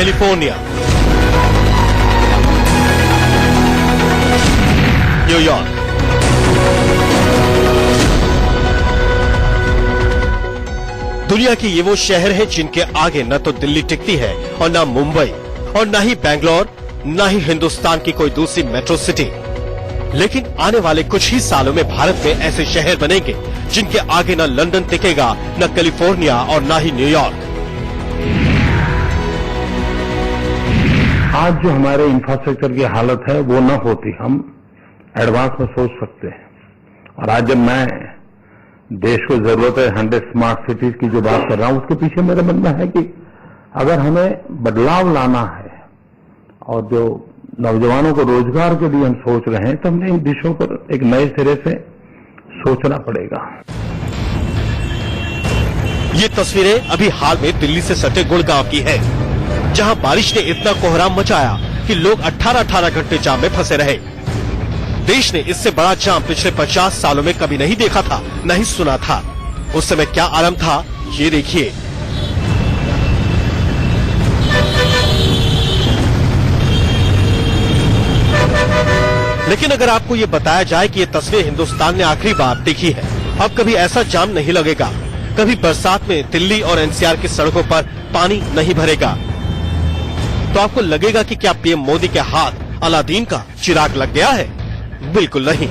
California, New York, दुनिया के ये वो शहर हैं जिनके आगे न तो दिल्ली टिकती है और न मुंबई और न ही बैंगलोर, न ही हिंदुस्तान की कोई दूसरी मेट्रो सिटी। लेकिन आने वाले कुछ ही सालों में भारत में ऐसे शहर बनेंगे जिनके आगे न लंदन टिकेगा, न कैलिफोर्निया और न ही न्यूयॉर्क। आज जो हमारे इंफ्रास्ट्रक्चर की हालत है वो न होती, हम एडवांस में सोच सकते हैं। और आज जब मैं देश को जरूरत है 100 स्मार्ट सिटीज की जो बात कर रहा हूं, उसके पीछे मेरे मन में है कि अगर हमें बदलाव लाना है और जो नौजवानों को रोजगार के लिए हम सोच रहे हैं, तो हमें इन विषयों पर एक नए सिरे से सोचना पड़ेगा। ये तस्वीरें अभी हाल में दिल्ली से सटे गुड़गांव की है, जहां बारिश ने इतना कोहराम मचाया कि लोग 18-18 घंटे जाम में फंसे रहे। देश ने इससे बड़ा जाम पिछले 50 सालों में कभी नहीं देखा था, नहीं सुना था। उस समय क्या आलम था, ये देखिए। लेकिन अगर आपको ये बताया जाए कि ये तस्वीर हिंदुस्तान ने आखिरी बार देखी है, अब कभी ऐसा जाम नहीं लगेगा, कभी बरसात में दिल्ली और एनसीआर की सड़कों पर पानी नहीं भरेगा, तो आपको लगेगा कि क्या पीएम मोदी के हाथ अलादीन का चिराग लग गया है? बिल्कुल नहीं।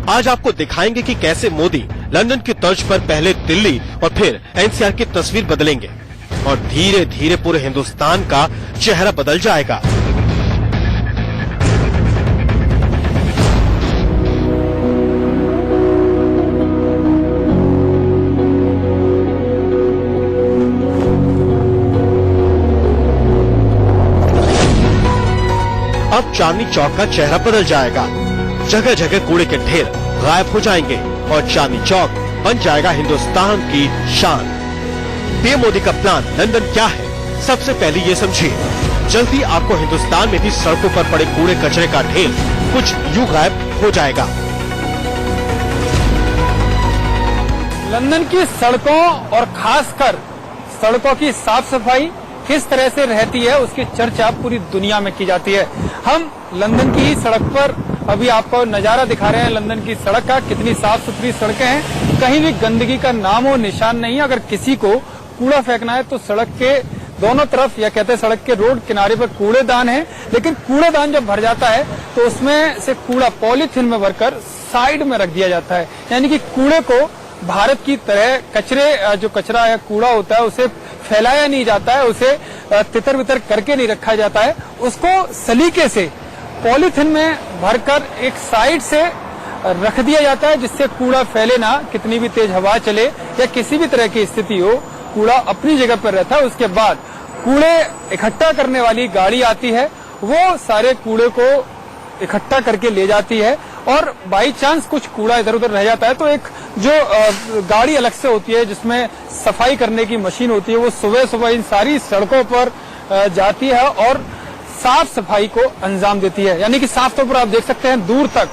आज आपको दिखाएंगे कि कैसे मोदी लंदन की तर्ज पर पहले दिल्ली और फिर एनसीआर की तस्वीर बदलेंगे और धीरे धीरे पूरे हिंदुस्तान का चेहरा बदल जाएगा। अब चांदनी चौक का चेहरा बदल जाएगा, जगह जगह कूड़े के ढेर गायब हो जाएंगे और चांदनी चौक बन जाएगा हिंदुस्तान की शान। पीएम मोदी का प्लान लंदन क्या है, सबसे पहले ये समझिए। जल्दी आपको हिंदुस्तान में भी सड़कों पर पड़े कूड़े कचरे का ढेर कुछ यूं गायब हो जाएगा। लंदन की सड़कों और खासकर सड़कों की साफ सफाई किस तरह से रहती है, उसकी चर्चा पूरी दुनिया में की जाती है। हम लंदन की सड़क पर अभी आपको नजारा दिखा रहे हैं लंदन की सड़क का। कितनी साफ सुथरी सड़कें हैं, कहीं भी गंदगी का नाम और निशान नहीं है। अगर किसी को कूड़ा फेंकना है तो सड़क के दोनों तरफ, या कहते हैं सड़क के रोड किनारे पर कूड़ेदान है, लेकिन कूड़ेदान जब भर जाता है तो उसमें से कूड़ा पॉलीथीन में भरकर साइड में रख दिया जाता है। यानी कि कूड़े को भारत की तरह कचरे, जो कचरा या कूड़ा होता है, उसे फैलाया नहीं जाता है, उसे तितर बितर करके नहीं रखा जाता है, उसको सलीके से पॉलीथीन में भरकर एक साइड से रख दिया जाता है, जिससे कूड़ा फैले ना। कितनी भी तेज हवा चले या किसी भी तरह की स्थिति हो, कूड़ा अपनी जगह पर रहता है। उसके बाद कूड़े इकट्ठा करने वाली गाड़ी आती है, वो सारे कूड़े को इकट्ठा करके ले जाती है। और बाई चांस कुछ कूड़ा इधर उधर रह जाता है तो एक जो गाड़ी अलग से होती है जिसमें सफाई करने की मशीन होती है, वो सुबह सुबह इन सारी सड़कों पर जाती है और साफ सफाई को अंजाम देती है। यानी कि साफ तौर पर आप देख सकते हैं दूर तक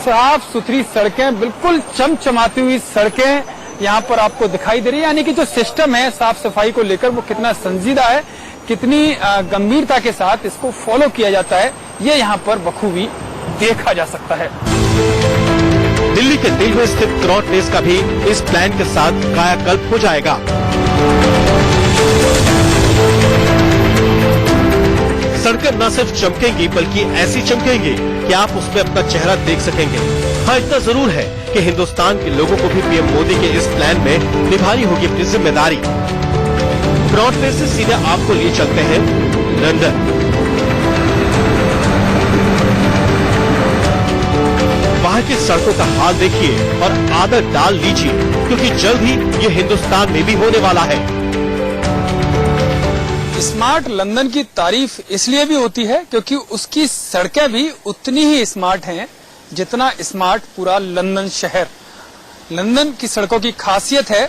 साफ सुथरी सड़कें, बिल्कुल चमचमाती हुई सड़कें यहाँ पर आपको दिखाई दे रही है। यानी कि जो सिस्टम है साफ सफाई को लेकर वो कितना संजीदा है, कितनी गंभीरता के साथ इसको फॉलो किया जाता है, ये यहाँ पर बखूबी देखा जा सकता है। दिल्ली के दिल में स्थित कनॉट प्लेस का भी इस प्लान के साथ कायाकल्प हो जाएगा। सड़कें न सिर्फ चमकेंगी बल्कि ऐसी चमकेंगी कि आप उसमें अपना चेहरा देख सकेंगे। हाँ, इतना जरूर है कि हिंदुस्तान के लोगों को भी पीएम मोदी के इस प्लान में निभानी होगी अपनी जिम्मेदारी। कनॉट प्लेस से सीधे आपको लिए चलते हैं लंदन। वहाँ की सड़कों का हाल देखिए और आदत डाल लीजिए, क्योंकि जल्द ही ये हिंदुस्तान में भी होने वाला है। स्मार्ट लंदन की तारीफ इसलिए भी होती है क्योंकि उसकी सड़कें भी उतनी ही स्मार्ट हैं जितना स्मार्ट पूरा लंदन शहर। लंदन की सड़कों की खासियत है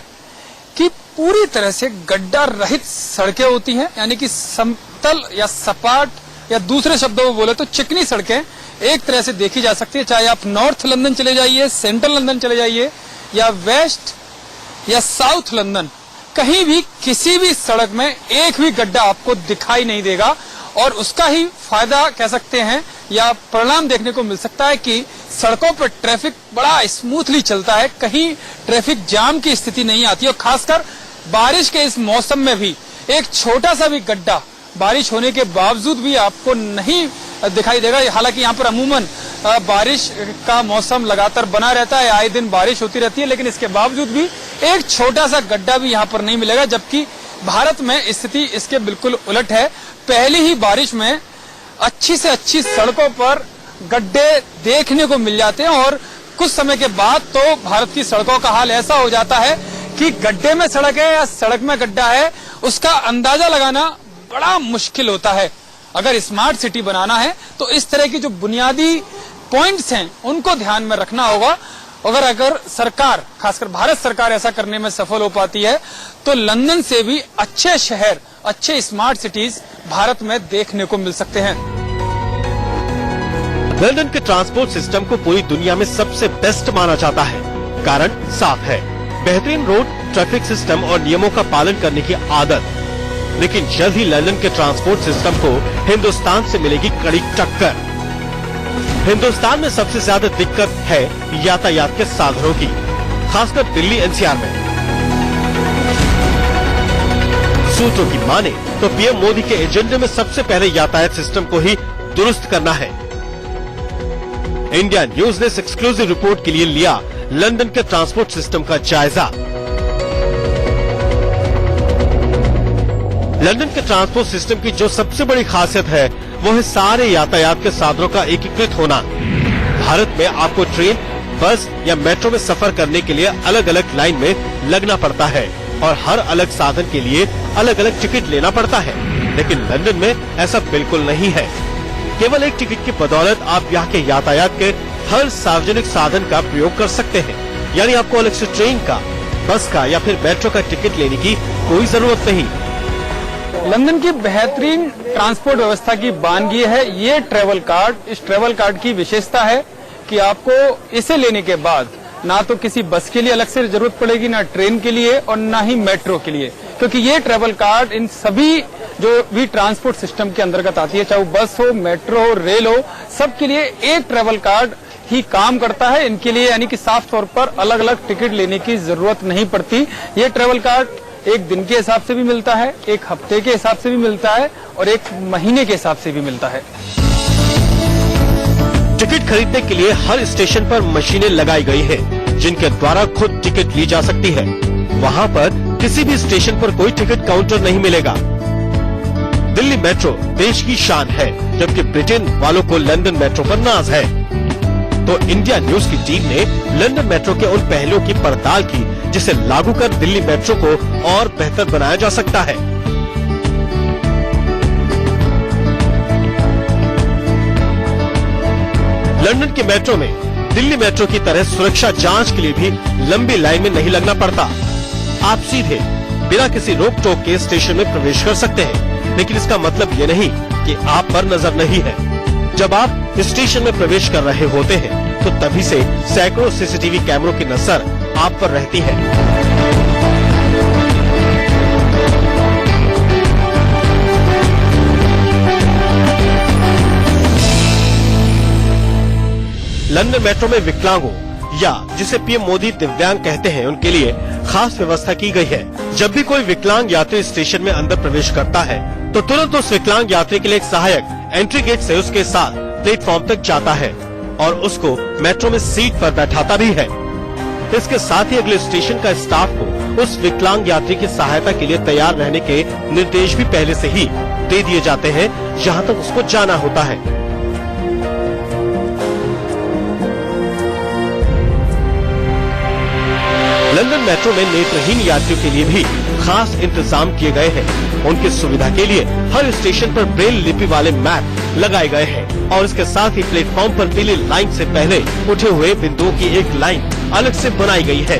कि पूरी तरह से गड्ढा रहित सड़कें होती हैं, यानी कि समतल या सपाट या दूसरे शब्दों में बोले तो चिकनी सड़कें एक तरह से देखी जा सकती है। चाहे आप नॉर्थ लंदन चले जाइए, सेंट्रल लंदन चले जाइए या वेस्ट या साउथ लंदन, कहीं भी किसी भी सड़क में एक भी गड्ढा आपको दिखाई नहीं देगा और उसका ही फायदा कह सकते हैं या परिणाम देखने को मिल सकता है कि सड़कों पर ट्रैफिक बड़ा स्मूथली चलता है, कहीं ट्रैफिक जाम की स्थिति नहीं आती और खासकर बारिश के इस मौसम में भी एक छोटा सा भी गड्ढा बारिश होने के बावजूद भी आपको नहीं दिखाई देगा। हालांकि यहाँ पर अमूमन बारिश का मौसम लगातार बना रहता है, आए दिन बारिश होती रहती है, लेकिन इसके बावजूद भी एक छोटा सा गड्ढा भी यहाँ पर नहीं मिलेगा। जबकि भारत में स्थिति इसके बिल्कुल उलट है। पहली ही बारिश में अच्छी से अच्छी सड़कों पर गड्ढे देखने को मिल जाते हैं और कुछ समय के बाद तो भारत की सड़कों का हाल ऐसा हो जाता है कि गड्ढे में सड़क है या सड़क में गड्ढा है उसका अंदाजा लगाना बड़ा मुश्किल होता है। अगर स्मार्ट सिटी बनाना है तो इस तरह की जो बुनियादी पॉइंट्स हैं उनको ध्यान में रखना होगा। अगर सरकार, खासकर भारत सरकार ऐसा करने में सफल हो पाती है तो लंदन से भी अच्छे शहर, अच्छे स्मार्ट सिटीज भारत में देखने को मिल सकते हैं। लंदन के ट्रांसपोर्ट सिस्टम को पूरी दुनिया में सबसे बेस्ट माना जाता है। कारण साफ है, बेहतरीन रोड, ट्रैफिक सिस्टम और नियमों का पालन करने की आदत। लेकिन जल्द ही लंदन के ट्रांसपोर्ट सिस्टम को हिंदुस्तान से मिलेगी कड़ी टक्कर। हिंदुस्तान में सबसे ज्यादा दिक्कत है यातायात के साधनों की, खासकर दिल्ली एनसीआर में। सूत्रों की माने तो पीएम मोदी के एजेंडे में सबसे पहले यातायात सिस्टम को ही दुरुस्त करना है। इंडिया न्यूज ने इस एक्सक्लूसिव रिपोर्ट के लिए लिया लंदन के ट्रांसपोर्ट सिस्टम का जायजा। लंदन के ट्रांसपोर्ट सिस्टम की जो सबसे बड़ी खासियत है वो है सारे यातायात के साधनों का एकीकृत होना। भारत में आपको ट्रेन, बस या मेट्रो में सफर करने के लिए अलग अलग लाइन में लगना पड़ता है और हर अलग साधन के लिए अलग अलग टिकट लेना पड़ता है। लेकिन लंदन में ऐसा बिल्कुल नहीं है। केवल एक टिकट की बदौलत आप यहाँ के यातायात के हर सार्वजनिक साधन का प्रयोग कर सकते हैं। यानी आपको अलग से ट्रेन का, बस का या फिर मेट्रो का टिकट लेने की कोई जरूरत नहीं। लंदन की बेहतरीन ट्रांसपोर्ट व्यवस्था की बानगी है ये ट्रेवल कार्ड। इस ट्रेवल कार्ड की विशेषता है कि आपको इसे लेने के बाद ना तो किसी बस के लिए अलग से जरूरत पड़ेगी, ना ट्रेन के लिए और ना ही मेट्रो के लिए, क्योंकि ये ट्रेवल कार्ड इन सभी जो भी ट्रांसपोर्ट सिस्टम के अंतर्गत आती है, चाहे वो बस हो, मेट्रो हो, रेल हो, सबके लिए एक ट्रेवल कार्ड ही काम करता है। इनके लिए यानी कि साफ तौर पर अलग अलग टिकट लेने की जरूरत नहीं पड़ती। ये ट्रेवल कार्ड एक दिन के हिसाब से भी मिलता है, एक हफ्ते के हिसाब से भी मिलता है और एक महीने के हिसाब से भी मिलता है। टिकट खरीदने के लिए हर स्टेशन पर मशीनें लगाई गई हैं, जिनके द्वारा खुद टिकट ली जा सकती है। वहाँ पर किसी भी स्टेशन पर कोई टिकट काउंटर नहीं मिलेगा। दिल्ली मेट्रो देश की शान है, जबकि ब्रिटेन वालों को लंदन मेट्रो पर नाज है। तो इंडिया न्यूज की टीम ने लंदन मेट्रो के उन पहलुओं की पड़ताल की जिसे लागू कर दिल्ली मेट्रो को और बेहतर बनाया जा सकता है। लंदन के मेट्रो में दिल्ली मेट्रो की तरह सुरक्षा जांच के लिए भी लंबी लाइन में नहीं लगना पड़ता। आप सीधे बिना किसी रोक टोक के स्टेशन में प्रवेश कर सकते हैं, लेकिन इसका मतलब ये नहीं कि आप पर नजर नहीं है। जब आप स्टेशन में प्रवेश कर रहे होते हैं तो तभी से सैकड़ों सीसीटीवी कैमरों की नजर आप पर रहती है। लंदन मेट्रो में विकलांगों या जिसे पीएम मोदी दिव्यांग कहते हैं उनके लिए खास व्यवस्था की गई है। जब भी कोई विकलांग यात्री स्टेशन में अंदर प्रवेश करता है तो तुरंत उस विकलांग यात्री के लिए एक सहायक एंट्री गेट से उसके साथ प्लेटफॉर्म तक जाता है और उसको मेट्रो में सीट पर बैठाता भी है। इसके साथ ही अगले स्टेशन का स्टाफ को उस विकलांग यात्री की सहायता के लिए तैयार रहने के निर्देश भी पहले से ही दे दिए जाते हैं जहां तक उसको जाना होता है। लंदन मेट्रो में नेत्रहीन यात्रियों के लिए भी खास इंतजाम किए गए हैं। उनकी सुविधा के लिए हर स्टेशन पर ब्रेल लिपि वाले मैप लगाए गए हैं और इसके साथ ही प्लेटफॉर्म पर पीली लाइन से पहले उठे हुए बिंदुओं की एक लाइन अलग से बनाई गई है,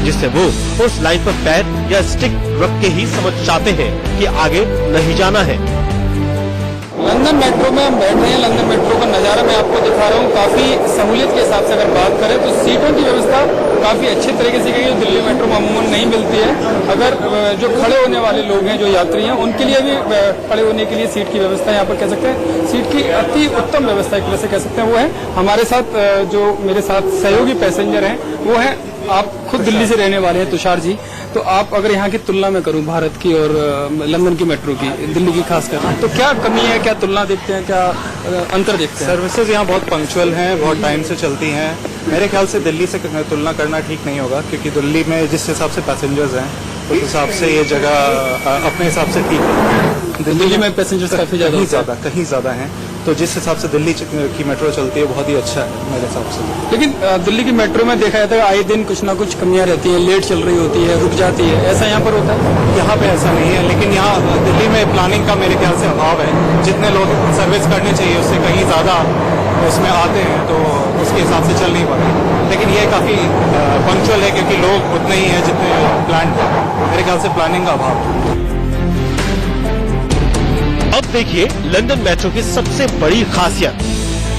जिससे वो उस लाइन पर पैर या स्टिक रख के ही समझ जाते हैं कि आगे नहीं जाना है। लंदन मेट्रो में हम बैठ रहे हैं। लंदन मेट्रो का नजारा मैं आपको दिखा रहा हूँ। काफी सहूलियत के हिसाब से अगर बात करें तो सीटों की व्यवस्था काफी अच्छे तरीके से की गई। दिल्ली मेट्रो में अमूमन नहीं मिलती है। अगर जो खड़े होने वाले लोग हैं, जो यात्री हैं, उनके लिए भी खड़े होने के लिए सीट की व्यवस्था यहाँ पर कह सकते हैं, सीट की अति उत्तम व्यवस्था एक तरह से कह सकते हैं वो है। हमारे साथ जो मेरे साथ सहयोगी पैसेंजर हैं वो है, आप खुद दिल्ली से रहने वाले हैं तुषार जी, तो आप अगर यहाँ की तुलना में करूँ भारत की और लंदन की मेट्रो की, दिल्ली की खासकर, तो क्या कमी है, क्या तुलना देखते हैं, क्या अंतर देखते हैं? सर्विसेज यहाँ बहुत पंक्चुअल हैं, बहुत टाइम से चलती हैं। मेरे ख्याल से दिल्ली से तुलना करना ठीक नहीं होगा, क्योंकि दिल्ली में जिस हिसाब से पैसेंजर्स हैं उस हिसाब से ये जगह अपने हिसाब से ठीक है। दिल्ली में पैसेंजर्स काफी कहीं ज्यादा हैं, तो जिस हिसाब से दिल्ली की मेट्रो चलती है बहुत ही अच्छा है मेरे हिसाब से। लेकिन दिल्ली की मेट्रो में देखा जाता है आए दिन कुछ ना कुछ कमियां रहती हैं, लेट चल रही होती है, रुक जाती है, ऐसा यहाँ पर होता है? यहाँ पे ऐसा नहीं है, लेकिन यहाँ दिल्ली में प्लानिंग का मेरे ख्याल से अभाव है। जितने लोग सर्विस करने चाहिए उससे कहीं ज्यादा उसमें आते हैं, तो उसके हिसाब से चल नहीं पाते। लेकिन ये काफी पंक्चुअल है, क्योंकि लोग उतने ही हैं जितने प्लान, मेरे ख्याल से प्लानिंग का अभाव। अब देखिए लंदन मेट्रो की सबसे बड़ी खासियत।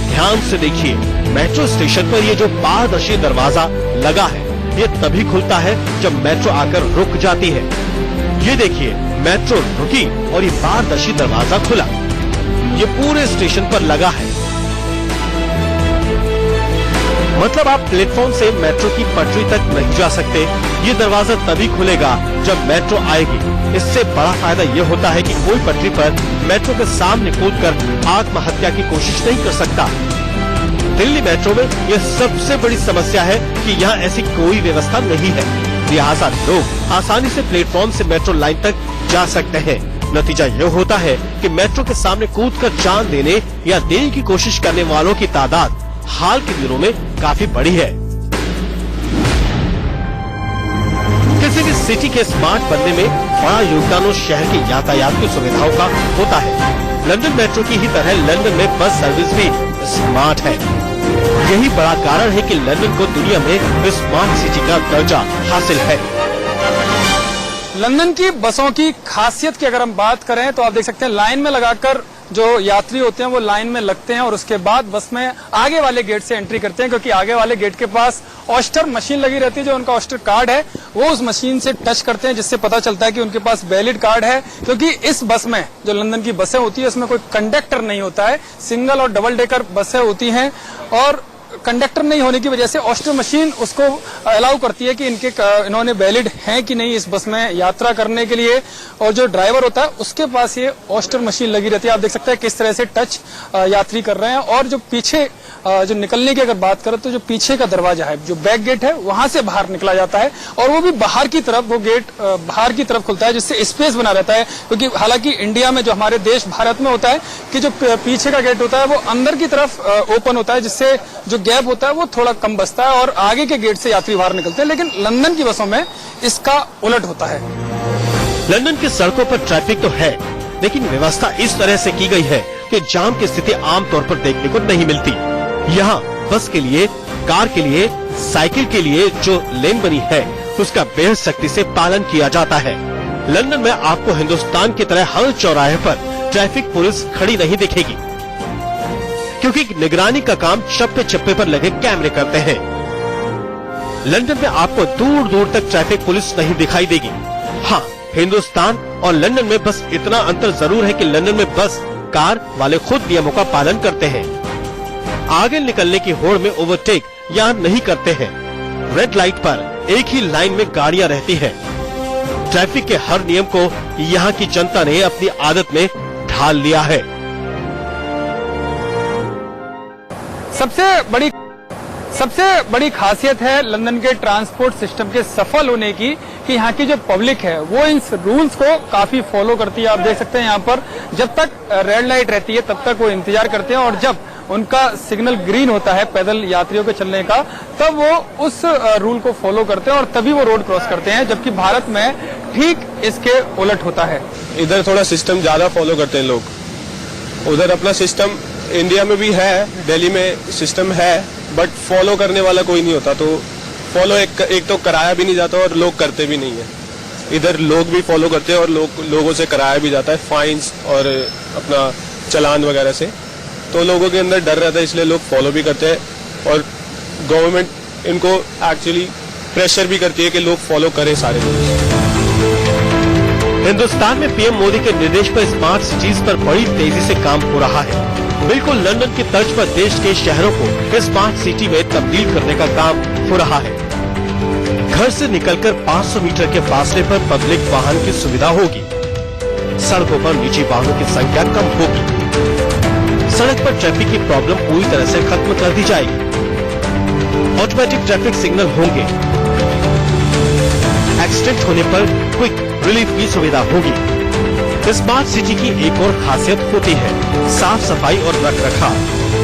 ध्यान से देखिए, मेट्रो स्टेशन पर ये जो पारदर्शी दरवाजा लगा है, ये तभी खुलता है जब मेट्रो आकर रुक जाती है। ये देखिए, मेट्रो रुकी और ये पारदर्शी दरवाजा खुला। ये पूरे स्टेशन पर लगा है। मतलब आप प्लेटफॉर्म से मेट्रो की पटरी तक नहीं जा सकते। ये दरवाजा तभी खुलेगा जब मेट्रो आएगी। इससे बड़ा फायदा ये होता है कि कोई पटरी पर मेट्रो के सामने कूदकर आत्महत्या की कोशिश नहीं कर सकता। दिल्ली मेट्रो में यह सबसे बड़ी समस्या है कि यहाँ ऐसी कोई व्यवस्था नहीं है, लिहाजा लोग आसानी से प्लेटफॉर्म से मेट्रो लाइन तक जा सकते हैं। नतीजा यह होता है कि मेट्रो के सामने कूदकर जान देने या देने की कोशिश करने वालों की तादाद हाल के दिनों में काफी बढ़ी है। किसी भी सिटी के स्मार्ट बनने में बड़ा योगदान उस शहर की यातायात की सुविधाओं का होता है। लंदन मेट्रो की ही तरह लंदन में बस सर्विस भी स्मार्ट है। यही बड़ा कारण है कि लंदन को दुनिया में स्मार्ट सिटी का दर्जा हासिल है। लंदन की बसों की खासियत की अगर हम बात करें तो आप देख सकते हैं लाइन में लगाकर जो यात्री होते हैं वो लाइन में लगते हैं और उसके बाद बस में आगे वाले गेट से एंट्री करते हैं, क्योंकि आगे वाले गेट के पास ऑस्टर मशीन लगी रहती है। जो उनका ऑस्टर कार्ड है वो उस मशीन से टच करते हैं, जिससे पता चलता है कि उनके पास वैलिड कार्ड है। क्योंकि इस बस में, जो लंदन की बसें होती है, इसमें कोई कंडक्टर नहीं होता है। सिंगल और डबल डेकर बसें होती हैं और कंडक्टर नहीं होने की वजह से ऑस्टर मशीन उसको अलाउ करती है कि इन्होंने वैलिड हैं कि नहीं इस बस में यात्रा करने के लिए। और जो ड्राइवर होता है उसके पास ये ऑस्टर मशीन लगी रहती है। आप देख सकते हैं किस तरह से टच यात्री कर रहे हैं। और जो पीछे जो निकलने की अगर बात करें तो जो पीछे का दरवाजा है, जो बैक गेट है, वहां से बाहर निकला जाता है और वो भी बाहर की तरफ, वो गेट बाहर की तरफ खुलता है, जिससे स्पेस बना रहता है। क्योंकि हालांकि इंडिया में, जो हमारे देश भारत में होता है कि जो पीछे का गेट होता है वो अंदर की तरफ ओपन होता है, जिससे जो गैप होता है वो थोड़ा कम बचता है और आगे के गेट से यात्री बाहर निकलते हैं। लेकिन लंदन की बसों में इसका उलट होता है। लंदन की सड़कों पर ट्रैफिक तो है, लेकिन व्यवस्था इस तरह से की गई है कि जाम की स्थिति आमतौर पर देखने को नहीं मिलती। यहाँ बस के लिए, कार के लिए, साइकिल के लिए जो लेन बनी है उसका बेहद सख्ती से पालन किया जाता है। लंदन में आपको हिंदुस्तान की तरह हर चौराहे पर ट्रैफिक पुलिस खड़ी नहीं दिखेगी, क्योंकि निगरानी का काम चप्पे चप्पे पर लगे कैमरे करते हैं। लंदन में आपको दूर दूर तक ट्रैफिक पुलिस नहीं दिखाई देगी। हाँ, हिंदुस्तान और लंदन में बस इतना अंतर जरूर है कि लंदन में बस कार वाले खुद नियमों का पालन करते हैं। आगे निकलने की होड़ में ओवरटेक यहाँ नहीं करते हैं। रेड लाइट पर एक ही लाइन में गाड़ियाँ रहती हैं। ट्रैफिक के हर नियम को यहाँ की जनता ने अपनी आदत में ढाल लिया है। सबसे बड़ी खासियत है लंदन के ट्रांसपोर्ट सिस्टम के सफल होने की कि यहाँ की जो पब्लिक है वो इन रूल्स को काफी फॉलो करती है। आप देख सकते हैं यहाँ पर जब तक रेड लाइट रहती है तब तक वो इंतजार करते हैं और जब उनका सिग्नल ग्रीन होता है पैदल यात्रियों के चलने का, तब वो उस रूल को फॉलो करते हैं और तभी वो रोड क्रॉस करते हैं। जबकि भारत में ठीक इसके उलट होता है। इधर थोड़ा सिस्टम ज्यादा फॉलो करते हैं लोग, उधर अपना सिस्टम इंडिया में भी है, दिल्ली में सिस्टम है, बट फॉलो करने वाला कोई नहीं होता। तो फॉलो एक तो कराया भी नहीं जाता और लोग करते भी नहीं है। इधर लोग भी फॉलो करते हैं और लोगों से कराया भी जाता है फाइन्स और अपना चालान वगैरह से। तो लोगों के अंदर डर रहता है, इसलिए लोग फॉलो भी करते हैं और गवर्नमेंट इनको एक्चुअली प्रेशर भी करती है कि लोग फॉलो करें सारे लोग। हिंदुस्तान में पीएम मोदी के निर्देश पर स्मार्ट सिटीज पर बड़ी तेजी से काम हो रहा है। बिल्कुल लंदन की तर्ज पर देश के शहरों को स्मार्ट सिटी में तब्दील करने का काम हो रहा है। घर से निकलकर 500 मीटर के फासले पर पब्लिक वाहन की सुविधा होगी। सड़कों पर निजी वाहनों की संख्या कम होगी। सड़क पर ट्रैफिक की प्रॉब्लम पूरी तरह से खत्म कर दी जाएगी। ऑटोमेटिक ट्रैफिक सिग्नल होंगे। एक्सीडेंट होने पर क्विक रिलीफ की सुविधा होगी। स्मार्ट सिटी की एक और खासियत होती है साफ सफाई और रखरखाव।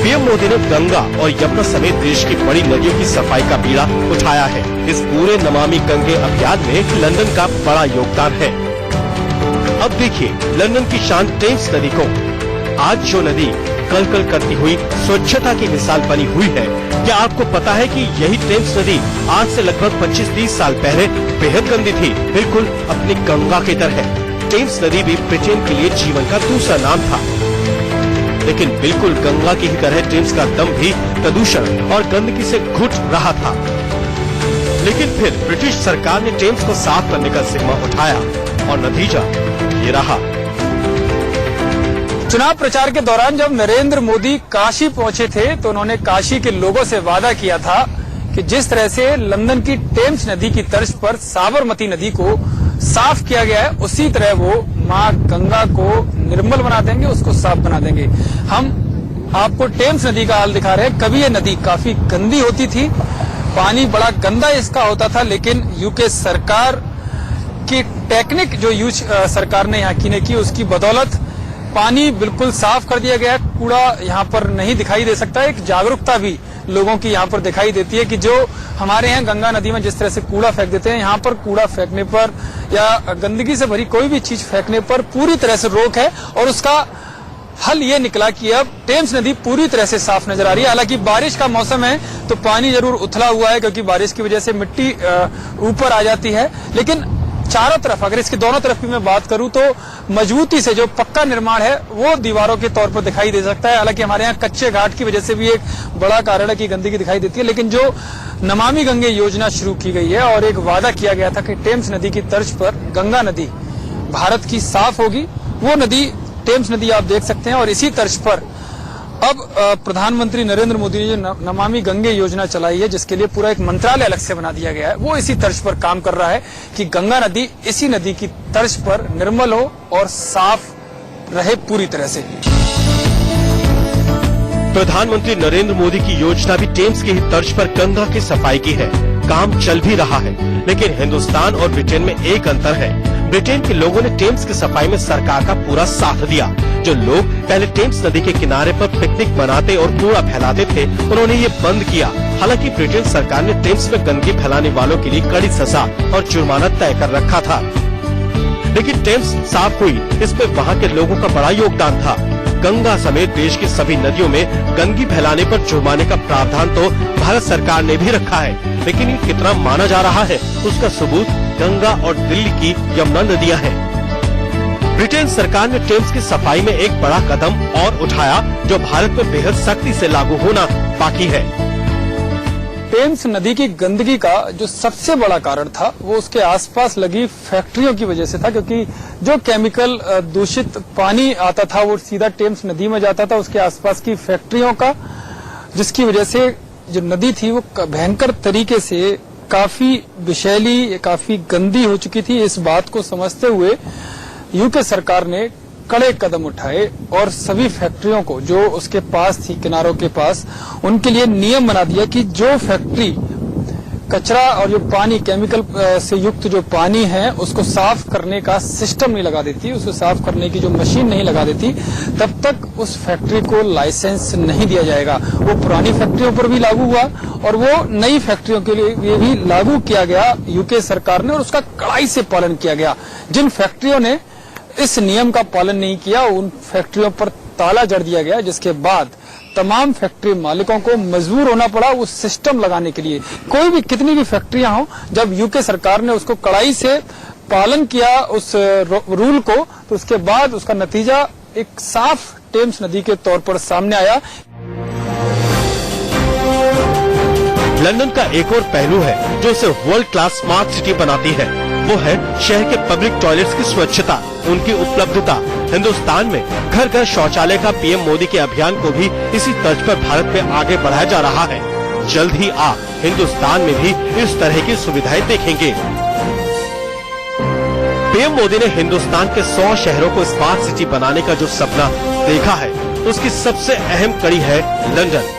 पीएम मोदी ने गंगा और यमुना समेत देश की बड़ी नदियों की सफाई का बीड़ा उठाया है। इस पूरे नमामि गंगे अभियान में लंदन का बड़ा योगदान है। अब देखिए लंदन की शान टेम्स नदी को। आज जो नदी कल कल करती हुई स्वच्छता की मिसाल बनी हुई है, क्या आपको पता है कि यही टेम्स नदी आज से लगभग 25-30 साल पहले बेहद गंदी थी, बिल्कुल अपनी गंगा की तरह। टेम्स नदी भी ब्रिटेन के लिए जीवन का दूसरा नाम था, लेकिन बिल्कुल गंगा की ही तरह टेम्स का दम भी प्रदूषण और गंदगी से घुट रहा था। लेकिन फिर ब्रिटिश सरकार ने टेम्स को साफ करने का जिम्मा उठाया और नतीजा ये रहा। चुनाव प्रचार के दौरान जब नरेंद्र मोदी काशी पहुंचे थे तो उन्होंने काशी के लोगों से वादा किया था कि जिस तरह से लंदन की टेम्स नदी की तर्ज पर साबरमती नदी को साफ किया गया है, उसी तरह वो मां गंगा को निर्मल बना देंगे, उसको साफ बना देंगे। हम आपको टेम्स नदी का हाल दिखा रहे हैं। कभी ये नदी काफी गंदी होती थी, पानी बड़ा गंदा इसका होता था, लेकिन यूके सरकार की टेक्निक जो यूज सरकार ने यहाँ की ने की, उसकी बदौलत पानी बिल्कुल साफ कर दिया गया। कूड़ा यहाँ पर नहीं दिखाई दे सकता। एक जागरूकता भी लोगों की यहाँ पर दिखाई देती है कि जो हमारे यहाँ गंगा नदी में जिस तरह से कूड़ा फेंक देते हैं, यहाँ पर कूड़ा फेंकने पर या गंदगी से भरी कोई भी चीज फेंकने पर पूरी तरह से रोक है। और उसका हल ये निकला कि अब टेम्स नदी पूरी तरह से साफ नजर आ रही है। हालांकि बारिश का मौसम है तो पानी जरूर उथला हुआ है, क्योंकि बारिश की वजह से मिट्टी ऊपर आ जाती है, लेकिन चारों तरफ अगर इसकी दोनों तरफ की मैं बात करूं तो मजबूती से जो पक्का निर्माण है वो दीवारों के तौर पर दिखाई दे सकता है। हालांकि हमारे यहाँ कच्चे घाट की वजह से भी एक बड़ा कारण है कि गंदगी दिखाई देती है, लेकिन जो नमामि गंगे योजना शुरू की गई है और एक वादा किया गया था कि टेम्स नदी की तर्ज पर गंगा नदी भारत की साफ होगी, वो नदी टेम्स नदी आप देख सकते हैं। और इसी तर्ज पर अब प्रधानमंत्री नरेंद्र मोदी ने जो नमामि गंगे योजना चलाई है, जिसके लिए पूरा एक मंत्रालय अलग से बना दिया गया है, वो इसी तर्ज पर काम कर रहा है कि गंगा नदी इसी नदी की तर्ज पर निर्मल हो और साफ रहे पूरी तरह से। प्रधानमंत्री नरेंद्र मोदी की योजना भी टेम्स की ही तर्ज पर गंगा की सफाई की है। काम चल भी रहा है, लेकिन हिंदुस्तान और ब्रिटेन में एक अंतर है। ब्रिटेन के लोगों ने टेम्स की सफाई में सरकार का पूरा साथ दिया। जो लोग पहले टेम्स नदी के किनारे पर पिकनिक मनाते और कूड़ा फैलाते थे, उन्होंने ये बंद किया। हालांकि ब्रिटेन सरकार ने टेम्स में गंदगी फैलाने वालों के लिए कड़ी सजा और जुर्माना तय कर रखा था, लेकिन टेम्स साफ हुई, इसमें वहाँ के लोगों का बड़ा योगदान था। गंगा समेत देश की सभी नदियों में गंदगी फैलाने पर जुर्माने का प्रावधान तो भारत सरकार ने भी रखा है, लेकिन ये कितना माना जा रहा है उसका सबूत गंगा और दिल्ली की यमुना नदियां हैं। ब्रिटेन सरकार ने टेम्स की सफाई में एक बड़ा कदम और उठाया, जो भारत में बेहद सख्ती से लागू होना बाकी है। टेम्स नदी की गंदगी का जो सबसे बड़ा कारण था वो उसके आसपास लगी फैक्ट्रियों की वजह से था, क्योंकि जो केमिकल दूषित पानी आता था वो सीधा टेम्स नदी में जाता था, उसके आसपास की फैक्ट्रियों का, जिसकी वजह से जो नदी थी वो भयंकर तरीके से काफी विषैली, काफी गंदी हो चुकी थी। इस बात को समझते हुए यूके सरकार ने कड़े कदम उठाए और सभी फैक्ट्रियों को जो उसके पास थी किनारों के पास, उनके लिए नियम बना दिया कि जो फैक्ट्री कचरा और जो पानी केमिकल से युक्त जो पानी है उसको साफ करने का सिस्टम नहीं लगा देती, उसको साफ करने की जो मशीन नहीं लगा देती, तब तक उस फैक्ट्री को लाइसेंस नहीं दिया जाएगा। वो पुरानी फैक्ट्रियों पर भी लागू हुआ और वो नई फैक्ट्रियों के लिए भी लागू किया गया यूके सरकार ने, और उसका कड़ाई से पालन किया गया। जिन फैक्ट्रियों ने इस नियम का पालन नहीं किया उन फैक्ट्रियों पर ताला जड़ दिया गया, जिसके बाद तमाम फैक्ट्री मालिकों को मजबूर होना पड़ा उस सिस्टम लगाने के लिए। कोई भी कितनी भी फैक्ट्रियां हो, जब यूके सरकार ने उसको कड़ाई से पालन किया उस रूल को, तो उसके बाद उसका नतीजा एक साफ टेम्स नदी के तौर पर सामने आया। लंदन का एक और पहलू है जो इसे वर्ल्ड क्लास स्मार्ट सिटी बनाती है, वो है शहर के पब्लिक टॉयलेट्स की स्वच्छता, उनकी उपलब्धता। हिंदुस्तान में घर घर शौचालय का पीएम मोदी के अभियान को भी इसी तर्ज पर भारत में आगे बढ़ाया जा रहा है। जल्द ही आप हिंदुस्तान में भी इस तरह की सुविधाएं देखेंगे। पीएम मोदी ने हिंदुस्तान के 100 शहरों को स्मार्ट सिटी बनाने का जो सपना देखा है, उसकी सबसे अहम कड़ी है लंदन।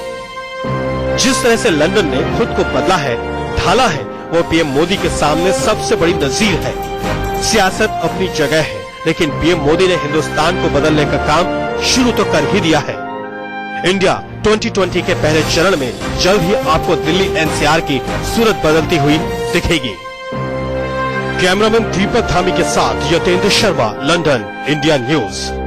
जिस तरह से लंदन ने खुद को बदला है, ढाला है, वो पीएम मोदी के सामने सबसे बड़ी नजीर है। सियासत अपनी जगह है, लेकिन पीएम मोदी ने हिंदुस्तान को बदलने का काम शुरू तो कर ही दिया है। इंडिया 2020 के पहले चरण में जल्द ही आपको दिल्ली एनसीआर की सूरत बदलती हुई दिखेगी। कैमरामैन दीपक धामी के साथ Yatendra Sharma, London, India news.